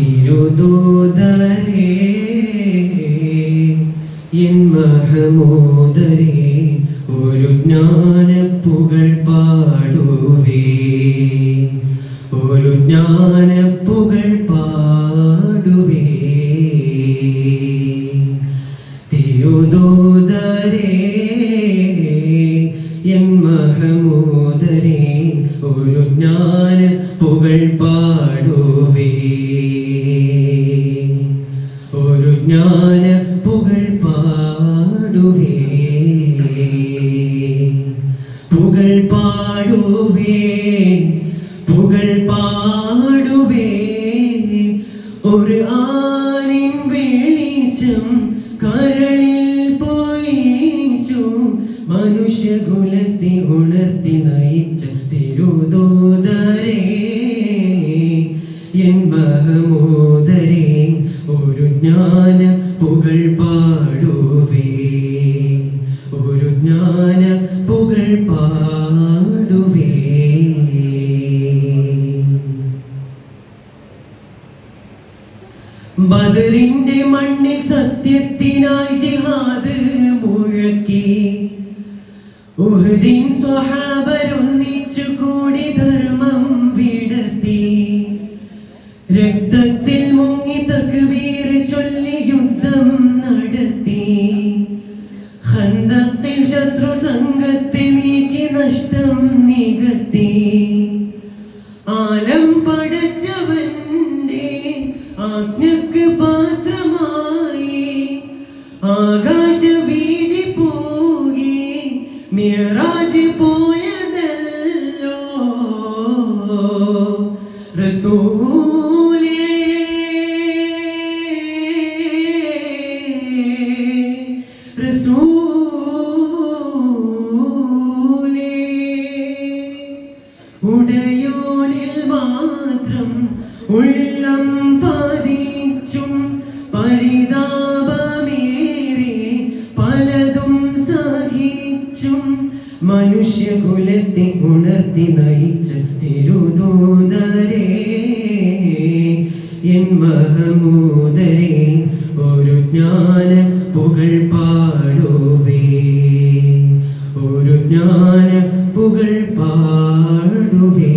തിരുദൂതരേ N മഹമൂദരേ ഒരു ജ്ഞാനപ്പുകൾ പാടുവേ ഒരു ജ്ഞാനപ്പുകൾ പാടുവേ തിരുദൂതരേ N മഹമൂദരേ ഒരു ജ്ഞാനപ്പുകൾ പാടുവേ ഒരു ജ്ഞാനപ്പുകൾ പാടുവേ പുകൾ പാടുവേ പുകൾ പാടുവേ ഒരു ആരിൻ വെളിച്ചം കരളിൽ പൊഴിച്ചു മനുഷ്യകുലത്തെ ഉണർത്തി നയിച്ച തിരുദൂതരേ എൻ മഹമൂദരേ ഒരു ജ്ഞാനപ്പുകൾ പാടുവേ ഒരു ജ്ഞാനപ്പുകൾ പാടുവേ ബദറിന്റെ മണ്ണിൽ സത്യത്തിനായി ജിഹാദ് മുഴക്കി ഉഹദിൻ സ്വഹാബരൊന്നിച്ചു കൂടി ധർമ്മം വിടത്തി രക്തത്തിൽ മുങ്ങി തക്ബീർ ചൊല്ലി യുദ്ധം നടത്തി ഖന്തത്തിൽ ശത്രു സംഘത്തെ നീക്കി നഷ്ടം നികത്തി ആലം പടച്ചവന്റെ ആജ്ഞക്ക് പാത്രമായി ആകാശവീതി പോകി മിഅ്റാജ് പോയതല്ലോ റസൂലേ റസൂലേ ഉടയോനിൽ മാത്രം ഉള്ളം പതിച്ചും പരിതാപമേറി പലതും സഹിച്ചും മനുഷ്യകുലത്തെ ഉണർത്തി നയിച്ച തിരുദൂതരേ എൻ മഹമൂദരേ ഒരു ജ്ഞാനപ്പുകൾ പാടുവേ ഒരു ജ്ഞാനപ്പുകൾ പാടുവേ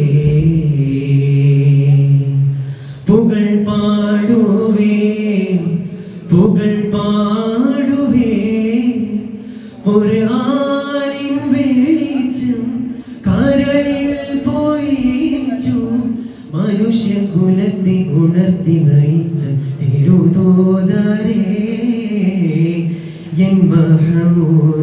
പുകൾ പാടുവേ പുകൾ പാടുവേ ഒരു ആരിൻ വെളിച്ചം കരളിൽ പൊഴിച്ചു മനുഷ്യകുലത്തെ ഉണർത്തി നയിച്ച തിരുദൂതരേ എൻ മഹമൂദരേ